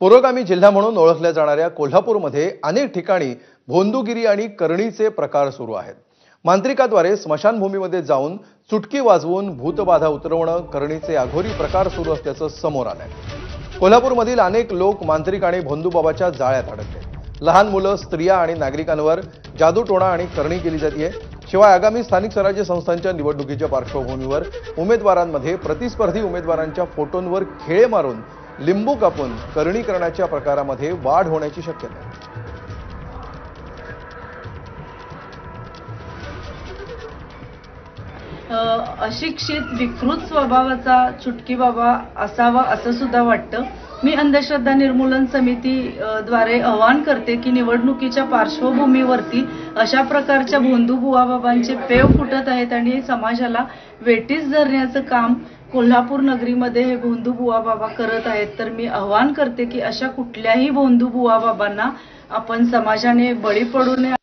पुरोगामी जिल्हा म्हणून ओळखल्या जाणाऱ्या कोल्हापूरमध्ये अनेक ठिकाणी भोंदूगिरी आणि करणीचे प्रकार सुरू आहेत। मांत्रिकाद्वारे स्मशानभूमीमध्ये जाऊन चुटकी वाजवून भूतबाधा उतरवणं करणीचे अघोरी प्रकार सुरू असल्याचं समोर आलंय। कोल्हापूरमधील अनेक लोक मांत्रिक आणि भोंदूबाबाच्या जाळ्यात अडकले। लहान मुलं, स्त्रिया आणि नागरिकांवर जादूटोणा आणि करणी केली जाते। शिवाय आगामी स्थानिक स्वराज्य संस्थांच्या निवडणुकीच्या पार्श्वभूमीवर उमेदवारांमध्ये प्रतिस्पर्धी उमेदवारांच्या फोटोंवर खेळे मारून लिंबू कापून करणी करण्याच्या प्रकारामध्ये वाढ होण्याची शक्यता आहे। अशिक्षित विकृत स्वभावाचा चुटकी बाबा असावा असं सुद्धा वाटतं। मी अंधश्रद्धा निर्मूलन समिती द्वारे आवाहन करते की निवडणुकीच्या पार्श्वभूमीवरती अशा प्रकारच्या भोंदू बुवा बाबांचे पेव फुटत आहेत आणि समाजाला वेठीस धरण्याचं काम कोल्हापूर नगरीमध्ये हे भोंदू बुवा बाबा करत आहेत। तर मी आवाहन करते की अशा कुठल्याही भोंदू बुवा बाबांना आपण समाजाने बळी पडू नये।